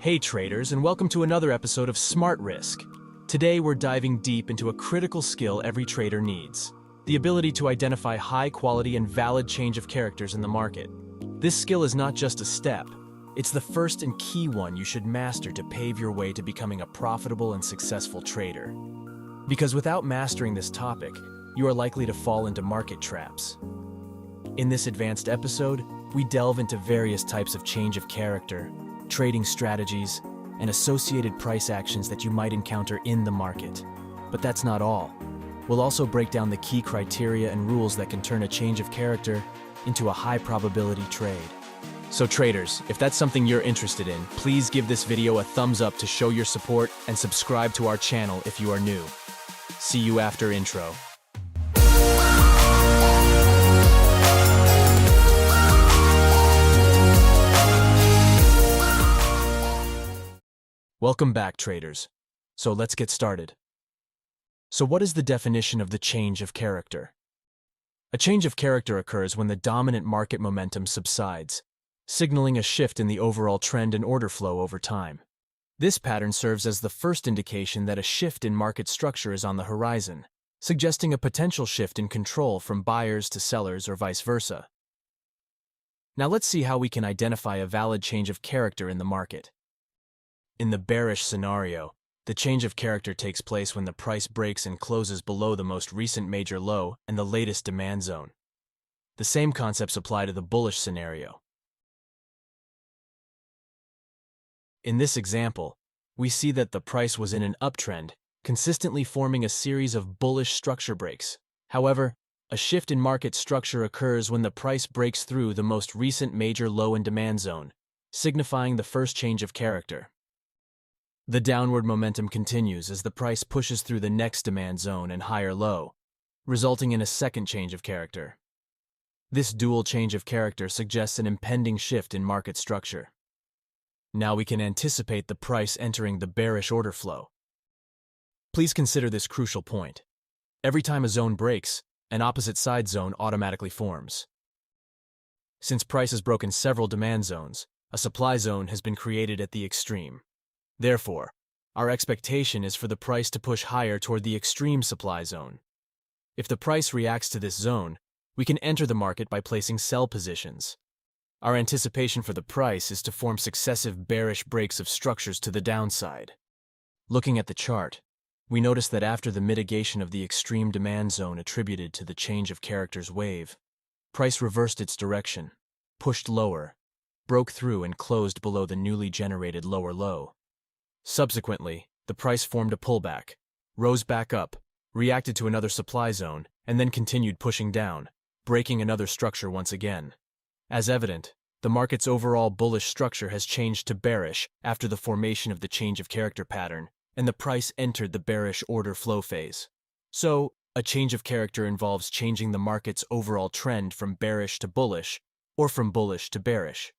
Hey traders, and welcome to another episode of Smart Risk. Today we're diving deep into a critical skill every trader needs: the ability to identify high quality and valid change of characters in the market. This skill is not just a step, it's the first and key one you should master to pave your way to becoming a profitable and successful trader. Because without mastering this topic, you are likely to fall into market traps. In this advanced episode, we delve into various types of change of character, trading strategies, and associated price actions that you might encounter in the market. But that's not all. We'll also break down the key criteria and rules that can turn a change of character into a high-probability trade. So traders, if that's something you're interested in, please give this video a thumbs up to show your support and subscribe to our channel if you are new. See you after intro. Welcome back, traders. So let's get started. So what is the definition of the change of character? A change of character occurs when the dominant market momentum subsides, signaling a shift in the overall trend and order flow over time. This pattern serves as the first indication that a shift in market structure is on the horizon, suggesting a potential shift in control from buyers to sellers or vice versa. Now let's see how we can identify a valid change of character in the market. In the bearish scenario, the change of character takes place when the price breaks and closes below the most recent major low and the latest demand zone. The same concepts apply to the bullish scenario. In this example, we see that the price was in an uptrend, consistently forming a series of bullish structure breaks. However, a shift in market structure occurs when the price breaks through the most recent major low and demand zone, signifying the first change of character. The downward momentum continues as the price pushes through the next demand zone and higher low, resulting in a second change of character. This dual change of character suggests an impending shift in market structure. Now we can anticipate the price entering the bearish order flow. Please consider this crucial point. Every time a zone breaks, an opposite side zone automatically forms. Since price has broken several demand zones, a supply zone has been created at the extreme. Therefore, our expectation is for the price to push higher toward the extreme supply zone. If the price reacts to this zone, we can enter the market by placing sell positions. Our anticipation for the price is to form successive bearish breaks of structures to the downside. Looking at the chart, we notice that after the mitigation of the extreme demand zone attributed to the change of characters wave, price reversed its direction, pushed lower, broke through and closed below the newly generated lower low. Subsequently, the price formed a pullback, rose back up, reacted to another supply zone, and then continued pushing down, breaking another structure once again. As evident, the market's overall bullish structure has changed to bearish after the formation of the change of character pattern, and the price entered the bearish order flow phase. So, a change of character involves changing the market's overall trend from bearish to bullish, or from bullish to bearish.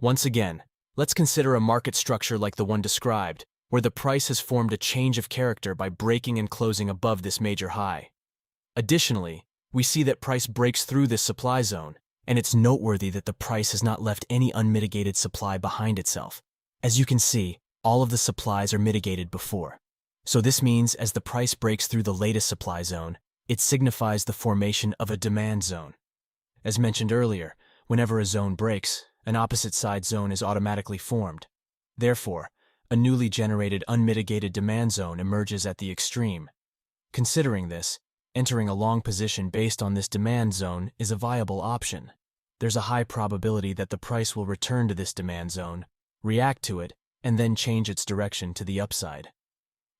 Once again, let's consider a market structure like the one described, where the price has formed a change of character by breaking and closing above this major high. Additionally, we see that price breaks through this supply zone, and it's noteworthy that the price has not left any unmitigated supply behind itself. As you can see, all of the supplies are mitigated before. So this means as the price breaks through the latest supply zone, it signifies the formation of a demand zone. As mentioned earlier, whenever a zone breaks, an opposite side zone is automatically formed. Therefore, a newly generated unmitigated demand zone emerges at the extreme. Considering this, entering a long position based on this demand zone is a viable option. There's a high probability that the price will return to this demand zone, react to it, and then change its direction to the upside.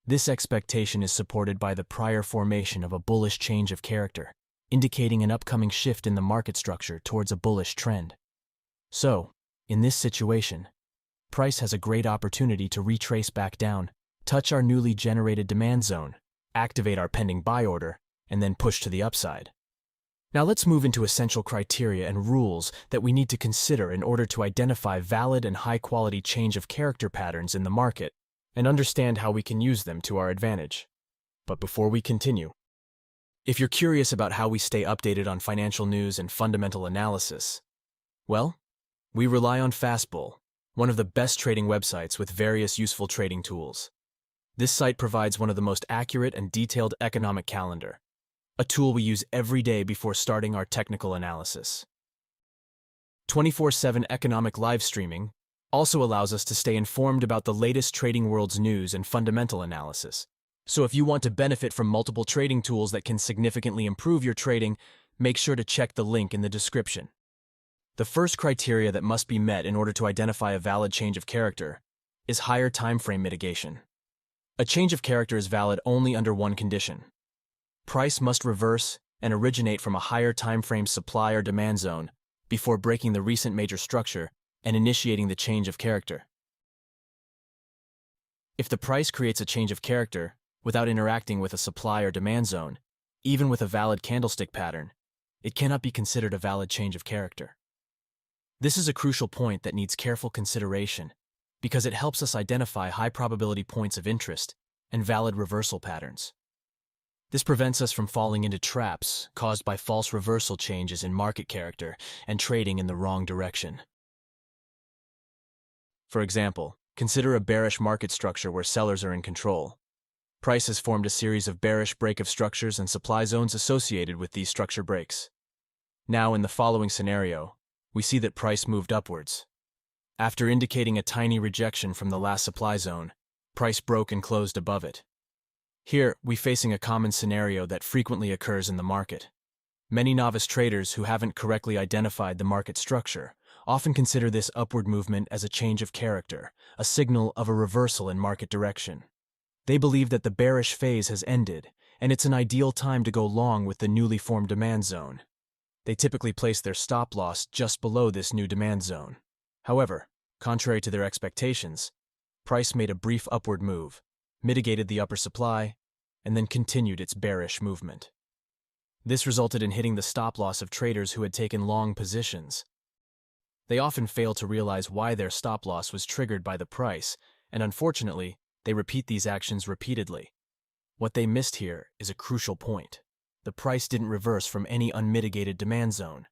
This expectation is supported by the prior formation of a bullish change of character, indicating an upcoming shift in the market structure towards a bullish trend. So, in this situation, price has a great opportunity to retrace back down, touch our newly generated demand zone, activate our pending buy order, and then push to the upside. Now let's move into essential criteria and rules that we need to consider in order to identify valid and high-quality change of character patterns in the market and understand how we can use them to our advantage. But before we continue, if you're curious about how we stay updated on financial news and fundamental analysis, well, We rely on Fastbull, one of the best trading websites with various useful trading tools. This site provides one of the most accurate and detailed economic calendar, a tool we use every day before starting our technical analysis. 24/7 economic live streaming also allows us to stay informed about the latest trading world's news and fundamental analysis. So if you want to benefit from multiple trading tools that can significantly improve your trading, make sure to check the link in the description. The first criteria that must be met in order to identify a valid change of character is higher time frame mitigation. A change of character is valid only under one condition. Price must reverse and originate from a higher time frame supply or demand zone before breaking the recent major structure and initiating the change of character. If the price creates a change of character without interacting with a supply or demand zone, even with a valid candlestick pattern, it cannot be considered a valid change of character. This is a crucial point that needs careful consideration because it helps us identify high probability points of interest and valid reversal patterns. This prevents us from falling into traps caused by false reversal changes in market character and trading in the wrong direction. For example, consider a bearish market structure where sellers are in control. Price has formed a series of bearish break of structures and supply zones associated with these structure breaks. Now, in the following scenario, we see that price moved upwards. After indicating a tiny rejection from the last supply zone, price broke and closed above it. Here, we're facing a common scenario that frequently occurs in the market. Many novice traders who haven't correctly identified the market structure often consider this upward movement as a change of character, a signal of a reversal in market direction. They believe that the bearish phase has ended, and it's an ideal time to go long with the newly formed demand zone. They typically place their stop loss just below this new demand zone. However, contrary to their expectations, price made a brief upward move, mitigated the upper supply, and then continued its bearish movement. This resulted in hitting the stop loss of traders who had taken long positions. They often fail to realize why their stop loss was triggered by the price, and unfortunately, they repeat these actions repeatedly. What they missed here is a crucial point. The price didn't reverse from any unmitigated demand zone.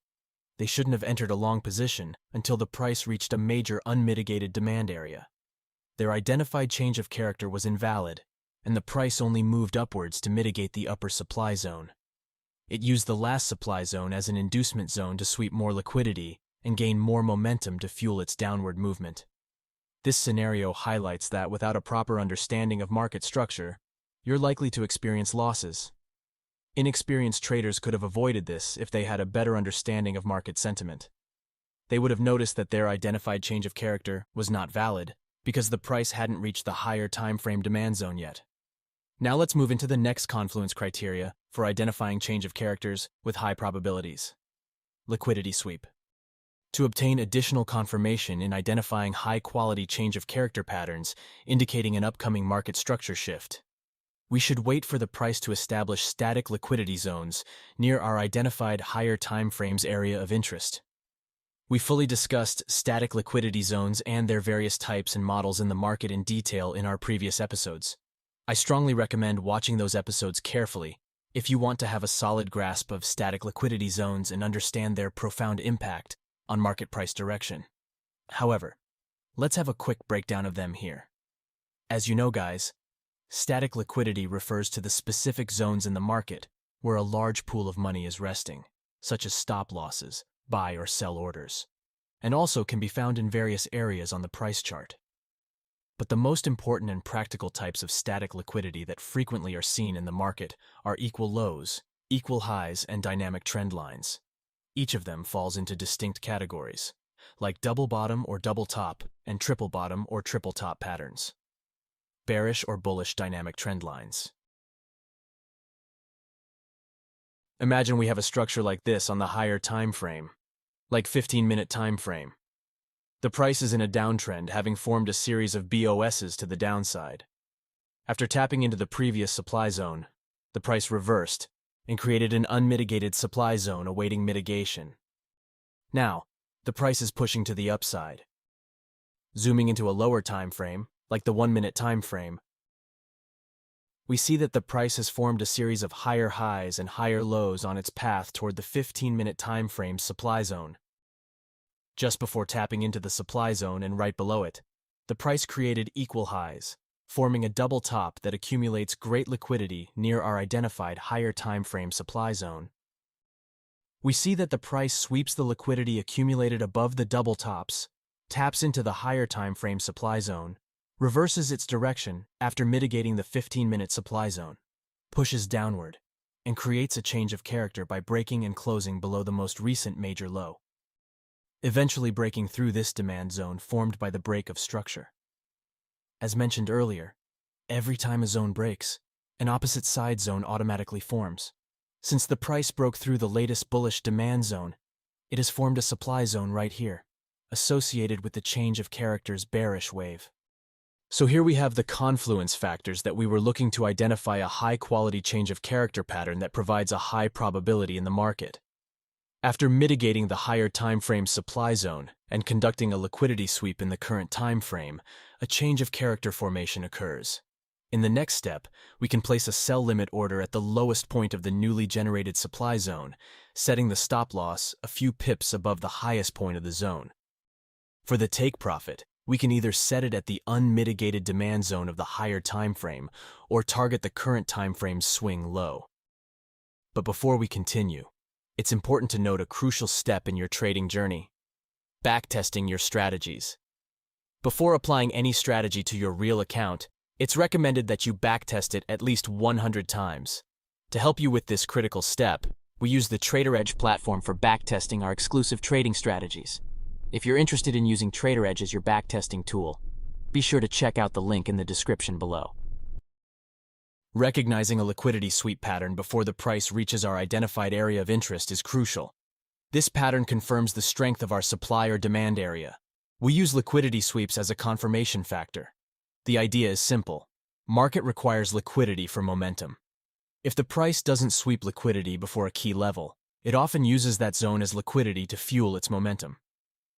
They shouldn't have entered a long position until the price reached a major unmitigated demand area. Their identified change of character was invalid, and the price only moved upwards to mitigate the upper supply zone. It used the last supply zone as an inducement zone to sweep more liquidity and gain more momentum to fuel its downward movement. This scenario highlights that without a proper understanding of market structure, you're likely to experience losses. Inexperienced traders could have avoided this if they had a better understanding of market sentiment. They would have noticed that their identified change of character was not valid because the price hadn't reached the higher time frame demand zone yet. Now let's move into the next confluence criteria for identifying change of characters with high probabilities. Liquidity sweep. To obtain additional confirmation in identifying high-quality change of character patterns indicating an upcoming market structure shift, we should wait for the price to establish static liquidity zones near our identified higher time frames area of interest. We fully discussed static liquidity zones and their various types and models in the market in detail in our previous episodes. I strongly recommend watching those episodes carefully if you want to have a solid grasp of static liquidity zones and understand their profound impact on market price direction. However, let's have a quick breakdown of them here. As you know, guys, static liquidity refers to the specific zones in the market where a large pool of money is resting, such as stop losses, buy or sell orders, and also can be found in various areas on the price chart. But the most important and practical types of static liquidity that frequently are seen in the market are equal lows, equal highs, and dynamic trend lines. Each of them falls into distinct categories, like double bottom or double top and triple bottom or triple top patterns. Bearish or bullish dynamic trend lines. Imagine we have a structure like this on the higher time frame, like 15-minute time frame. The price is in a downtrend, having formed a series of BOSs to the downside. After tapping into the previous supply zone, the price reversed and created an unmitigated supply zone awaiting mitigation. Now, the price is pushing to the upside. Zooming into a lower time frame, like the 1-minute time frame, we see that the price has formed a series of higher highs and higher lows on its path toward the 15-minute time frame supply zone. Just before tapping into the supply zone and right below it, the price created equal highs, forming a double top that accumulates great liquidity near our identified higher time frame supply zone. We see that the price sweeps the liquidity accumulated above the double tops, taps into the higher time frame supply zone, reverses its direction after mitigating the 15-minute supply zone, pushes downward, and creates a change of character by breaking and closing below the most recent major low, eventually breaking through this demand zone formed by the break of structure. As mentioned earlier, every time a zone breaks, an opposite side zone automatically forms. Since the price broke through the latest bullish demand zone, it has formed a supply zone right here, associated with the change of character's bearish wave. So here we have the confluence factors that we were looking to identify a high-quality change of character pattern that provides a high probability in the market. After mitigating the higher time frame supply zone and conducting a liquidity sweep in the current time frame, a change of character formation occurs. In the next step, we can place a sell limit order at the lowest point of the newly generated supply zone, setting the stop loss a few pips above the highest point of the zone. For the take profit, we can either set it at the unmitigated demand zone of the higher time frame or target the current time frame's swing low. But before we continue, it's important to note a crucial step in your trading journey: backtesting your strategies. Before applying any strategy to your real account, it's recommended that you backtest it at least 100 times. To help you with this critical step, we use the TraderEdge platform for backtesting our exclusive trading strategies. If you're interested in using TraderEdge as your backtesting tool, be sure to check out the link in the description below. Recognizing a liquidity sweep pattern before the price reaches our identified area of interest is crucial. This pattern confirms the strength of our supply or demand area. We use liquidity sweeps as a confirmation factor. The idea is simple. Market requires liquidity for momentum. If the price doesn't sweep liquidity before a key level, it often uses that zone as liquidity to fuel its momentum.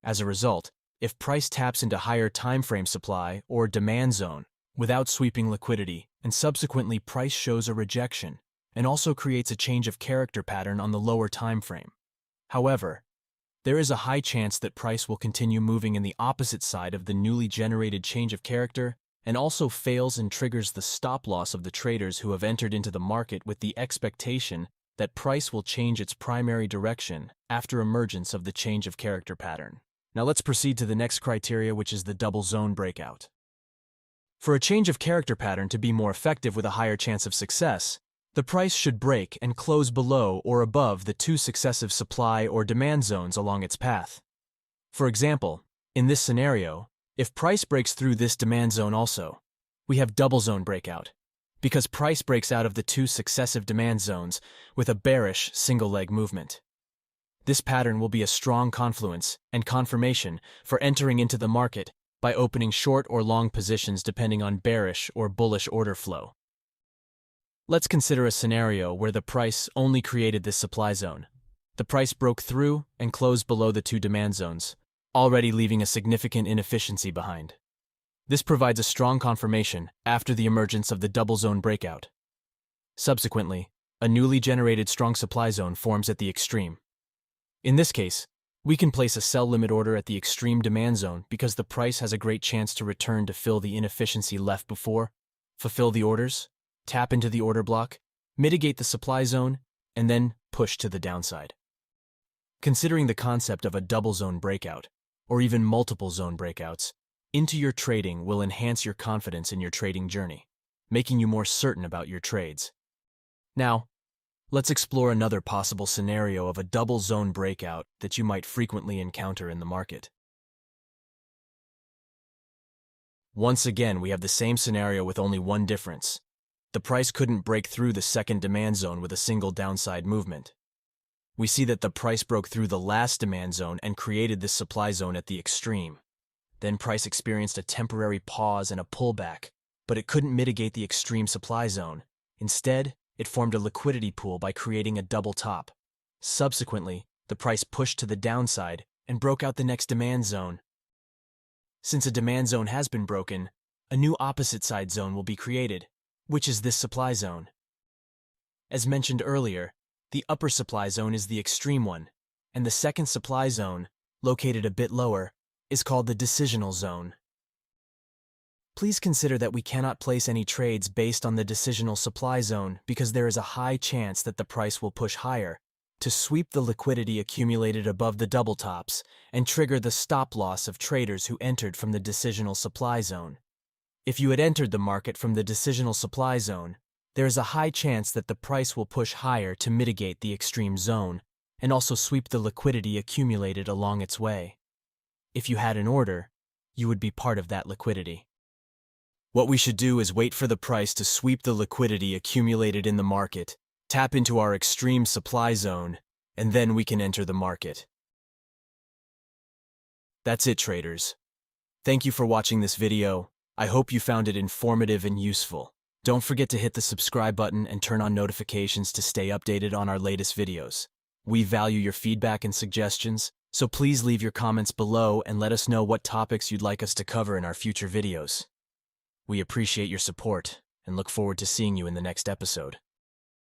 As a result, if price taps into higher time frame supply or demand zone without sweeping liquidity, and subsequently price shows a rejection and also creates a change of character pattern on the lower time frame. However, there is a high chance that price will continue moving in the opposite side of the newly generated change of character and also fails and triggers the stop loss of the traders who have entered into the market with the expectation that price will change its primary direction after emergence of the change of character pattern. Now let's proceed to the next criteria, which is the double zone breakout. For a change of character pattern to be more effective with a higher chance of success, the price should break and close below or above the two successive supply or demand zones along its path. For example, in this scenario, if price breaks through this demand zone also, we have double zone breakout, because price breaks out of the two successive demand zones with a bearish single leg movement. This pattern will be a strong confluence and confirmation for entering into the market by opening short or long positions depending on bearish or bullish order flow. Let's consider a scenario where the price only created this supply zone. The price broke through and closed below the two demand zones, already leaving a significant inefficiency behind. This provides a strong confirmation after the emergence of the double zone breakout. Subsequently, a newly generated strong supply zone forms at the extreme. In this case, we can place a sell limit order at the extreme demand zone because the price has a great chance to return to fill the inefficiency left before, fulfill the orders, tap into the order block, mitigate the supply zone, and then push to the downside. Considering the concept of a double zone breakout, or even multiple zone breakouts, into your trading will enhance your confidence in your trading journey, making you more certain about your trades. Now, let's explore another possible scenario of a double zone breakout that you might frequently encounter in the market. Once again, we have the same scenario with only one difference. The price couldn't break through the second demand zone with a single downside movement. We see that the price broke through the last demand zone and created this supply zone at the extreme. Then price experienced a temporary pause and a pullback, but it couldn't mitigate the extreme supply zone. Instead, it formed a liquidity pool by creating a double top. Subsequently, the price pushed to the downside and broke out the next demand zone. Since a demand zone has been broken, a new opposite side zone will be created, which is this supply zone. As mentioned earlier, the upper supply zone is the extreme one, and the second supply zone, located a bit lower, is called the decisional zone. Please consider that we cannot place any trades based on the decisional supply zone because there is a high chance that the price will push higher to sweep the liquidity accumulated above the double tops and trigger the stop loss of traders who entered from the decisional supply zone. If you had entered the market from the decisional supply zone, there is a high chance that the price will push higher to mitigate the extreme zone and also sweep the liquidity accumulated along its way. If you had an order, you would be part of that liquidity. What we should do is wait for the price to sweep the liquidity accumulated in the market, tap into our extreme supply zone, and then we can enter the market. That's it, traders. Thank you for watching this video. I hope you found it informative and useful. Don't forget to hit the subscribe button and turn on notifications to stay updated on our latest videos. We value your feedback and suggestions, so please leave your comments below and let us know what topics you'd like us to cover in our future videos. We appreciate your support and look forward to seeing you in the next episode.